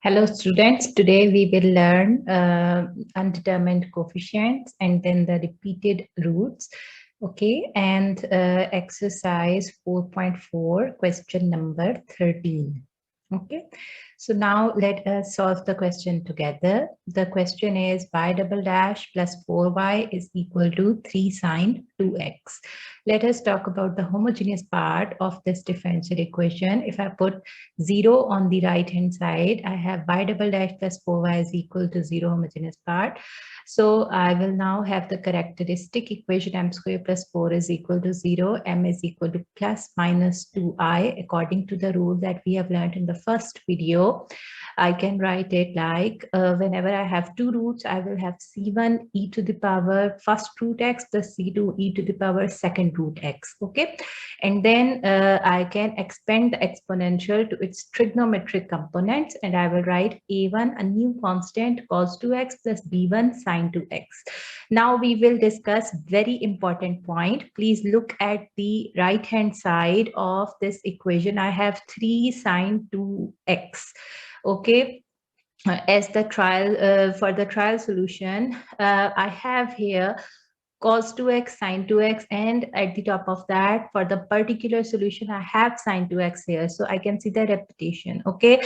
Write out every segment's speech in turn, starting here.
Hello students, today we will learn undetermined coefficients and then the repeated roots. Okay, and exercise 4.4, question number 13. Okay, so now let us solve the question together. The question is y double dash plus 4y is equal to 3 sine 2x. Let us talk about the homogeneous part of this differential equation. If I put 0 on the right hand side, I have y double dash plus 4y is equal to 0 homogeneous part. So I will now have the characteristic equation m square plus 4 is equal to 0, m is equal to plus minus 2I according to the rule that we have learned in the first video. I can write it like whenever I have two roots, I will have c1 e to the power first root x plus c2 e to the power second root x. Okay, and then I can expand the exponential to its trigonometric components, and I will write a1 a new constant cos 2x plus b1 sine 2x. Now we will discuss very important point. Please look at the right hand side of this equation. I have 3 sine 2x. Okay, as the trial for the trial solution, I have here cos 2x, sine 2x, and at the top of that, for the particular solution, I have sine 2x here. So I can see the repetition. Okay.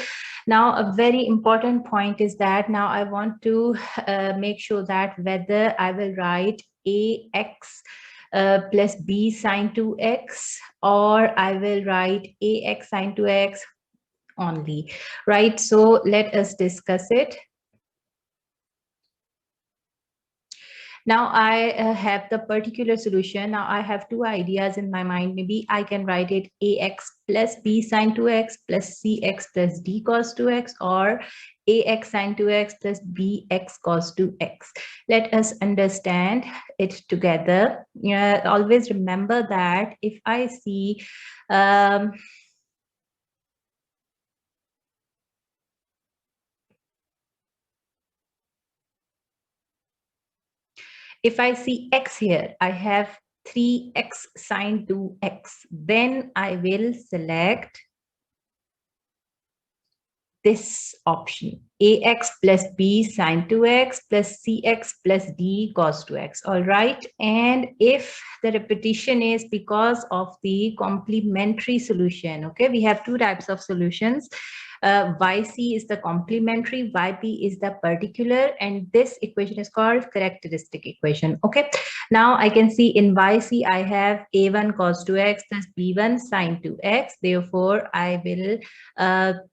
Now, a very important point is that now I want to make sure that whether I will write ax plus b sine 2x, or I will write ax sine 2x only, right? So let us discuss it. Now I have the particular solution. Now I have two ideas in my mind. Maybe I can write it ax plus b sine 2x plus cx plus d cos 2x, or ax sine 2x plus bx cos 2x. Let us understand it together. Always remember that if I see if I see x here, I have 3x sine 2x. Then I will select this option, ax plus b sine 2x plus cx plus d cos 2x. All right. And if the repetition is because of the complementary solution, okay, we have two types of solutions. YC is the complementary, YP is the particular, and this equation is called characteristic equation. Okay, now I can see in YC I have A1 cos 2x plus B1 sine 2x. Therefore, I will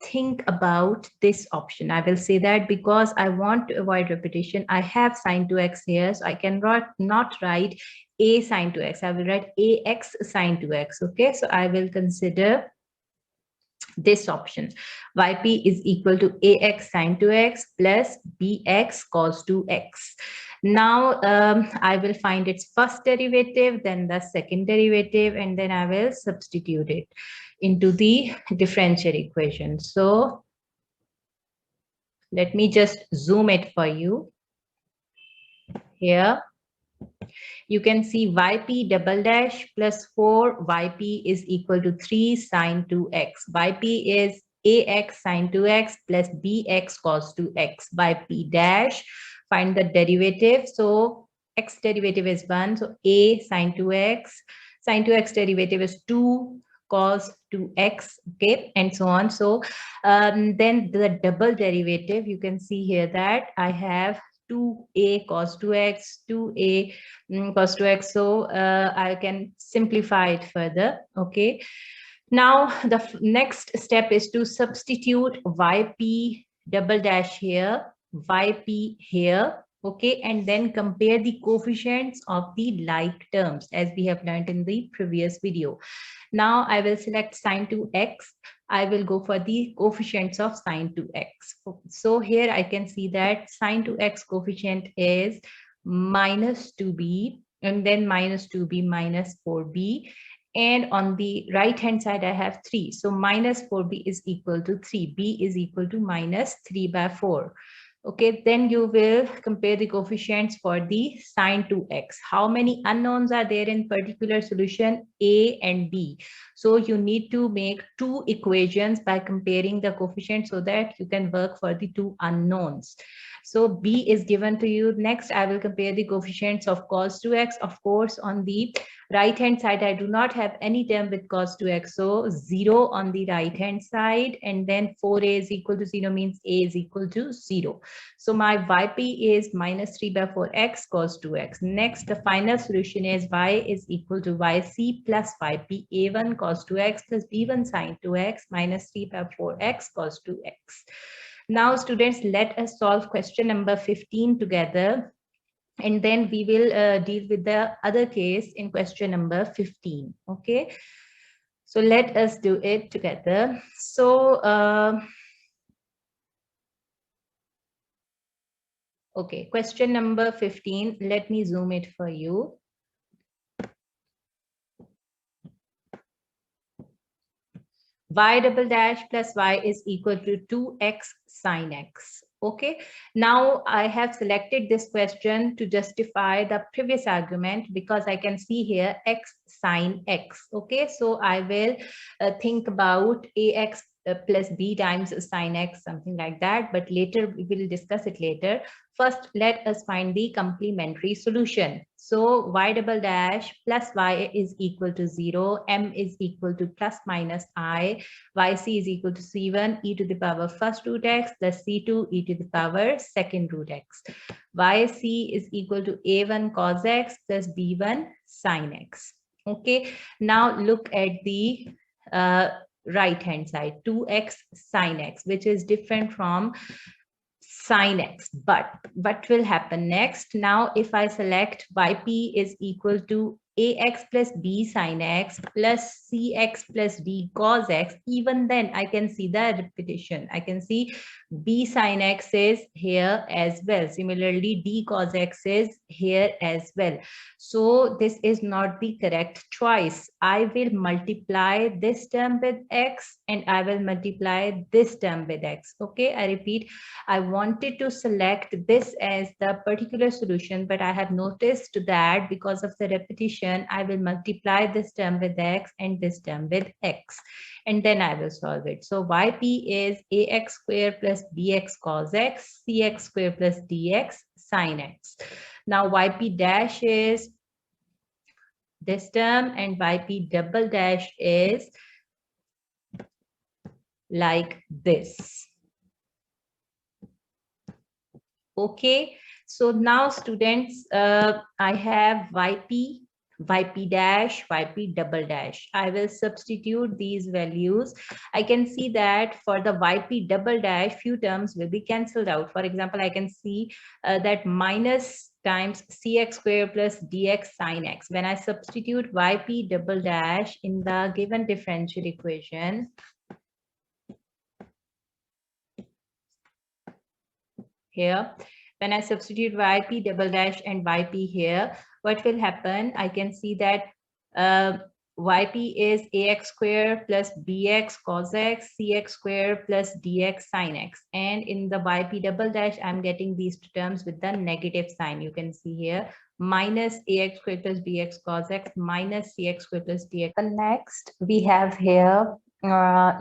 think about this option. I will say that because I want to avoid repetition, I have sine 2x here, so I cannot not write A sine 2x. I will write AX sine 2x. Okay, so I will consider this option. Yp is equal to ax sine 2x plus bx cos 2x. Now I will find its first derivative, then the second derivative, and then I will substitute it into the differential equation. So let me just zoom it for you. Here you can see yp double dash plus 4 yp is equal to 3 sine 2x. Yp is ax sine 2x plus bx cos 2x. Yp dash, find the derivative. So x derivative is 1, so a sine 2x. Sine 2x derivative is 2 cos 2x, okay, and so on. So then the double derivative, you can see here that I have 2a cos 2x, 2a cos 2x. So I can simplify it further. Okay. Now the next step is to substitute yp double dash here, yp here. Okay, and then compare the coefficients of the like terms as we have learned in the previous video. Now I will select sine 2x. I will go for the coefficients of sine 2x. So here I can see that sine 2x coefficient is minus 2b, and then minus 2b minus 4b. And on the right hand side, I have 3. So minus 4b is equal to 3. B is equal to minus 3 by 4. Okay, then you will compare the coefficients for the sine 2x. How many unknowns are there in particular solution? A and B. So you need to make two equations by comparing the coefficients so that you can work for the two unknowns. So B is given to you. Next, I will compare the coefficients of cos 2x. Of course, on the right hand side, I do not have any term with cos 2x. So 0 on the right hand side, and then 4a is equal to 0 means a is equal to 0. So my yp is minus 3 by 4x cos 2x. Next, the final solution is y is equal to yc plus yp a1 cos 2x plus b1 sin 2x minus 3 by 4x cos 2x. Now, students, let us solve question number 15 together, and then we will deal with the other case in question number 15. Okay, so let us do it together. So okay, question number 15, let me zoom it for you. Y double dash plus y is equal to 2x sine x. Okay, now I have selected this question to justify the previous argument because I can see here x sine x. Okay, so I will think about ax plus b times sine x, something like that, but later we will discuss it later. First, let us find the complementary solution. So y double dash plus y is equal to 0, m is equal to plus minus I, yc is equal to c1 e to the power first root x plus c2 e to the power second root x. Yc is equal to a1 cos x plus b1 sin x. Okay, now look at the right hand side, 2x sin x, which is different from sin x. But what will happen next? Now, if I select yp is equal to ax plus b sin x plus cx plus d cos x, even then I can see the repetition. I can see b sin x is here as well. Similarly, d cos x is here as well. So this is not the correct choice. I will multiply this term with x and I will multiply this term with x. Okay, I repeat, I wanted to select this as the particular solution, but I have noticed that because of the repetition, I will multiply this term with x and this term with x, and then I will solve it. So yp is ax square plus bx cos x, cx square plus dx sin x. Now yp dash is this term and yp double dash is like this. Okay, so now students, I have yp, yp dash, yp double dash. I will substitute these values. I can see that for the yp double dash, few terms will be cancelled out. For example, I can see that minus times cx square plus dx sin x. When I substitute yp double dash in the given differential equation, here, when I substitute yp double dash and yp here, what will happen? I can see that yp is ax square plus bx cos x, cx square plus dx sin x. And in the yp double dash, I'm getting these two terms with the negative sign. You can see here minus ax square plus bx cos x minus cx square plus dx. Next, we have here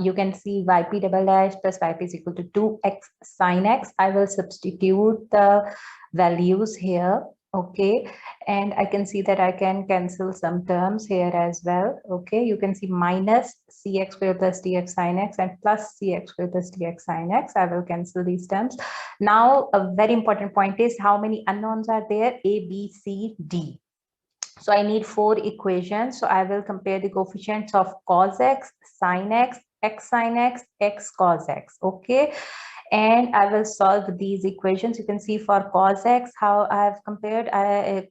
you can see yp double dash plus yp is equal to 2x sin x. I will substitute the values here. Okay, and I can see that I can cancel some terms here as well. Okay, you can see minus cx square plus dx sin x and plus cx square plus dx sin x. I will cancel these terms. Now, a very important point is how many unknowns are there? A, B, C, D. So I need 4 equations. So I will compare the coefficients of cos x, sin x, x sin x, x cos x. Okay. And I will solve these equations. You can see for cos x how I have compared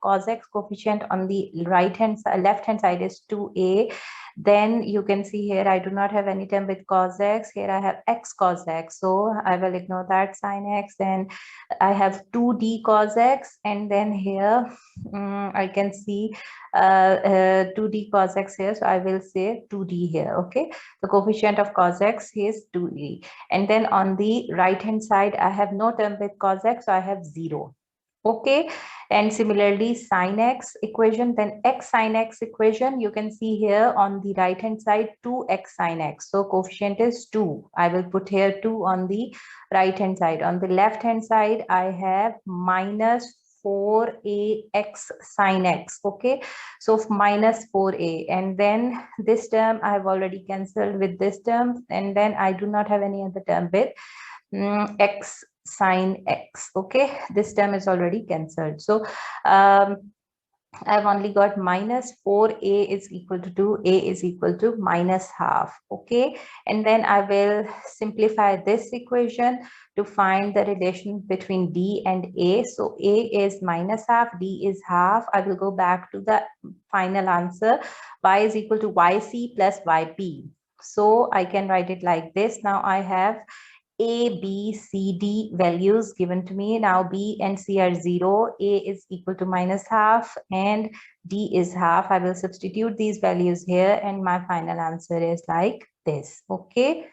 cos x coefficient on the right hand side, left hand side is 2a. Then you can see here I do not have any term with cos x. Here I have x cos x. So I will ignore that sin x. Then I have 2d cos x. And then here I can see 2d cos x here. So I will say 2d here. Okay. The coefficient of cos x is 2d. And then on the right hand side, I have no term with cos x. So I have 0. Okay, and similarly sin x equation, then x sin x equation, you can see here on the right hand side 2x sin x, so coefficient is 2. I will put here 2 on the right hand side. On the left hand side I have minus 4ax sin x. Okay, so minus 4a, and then this term I have already cancelled with this term, and then I do not have any other term with x sine x. Okay, this term is already cancelled. So I've only got minus 4a is equal to 2, a is equal to minus half. Okay, and then I will simplify this equation to find the relation between d and a. So a is minus half, d is half. I will go back to the final answer. Y is equal to yc plus yp. So I can write it like this. Now I have a, B, C, D values given to me. Now B and C are 0, A is equal to minus half, and D is half. I will substitute these values here, and my final answer is like this. Okay.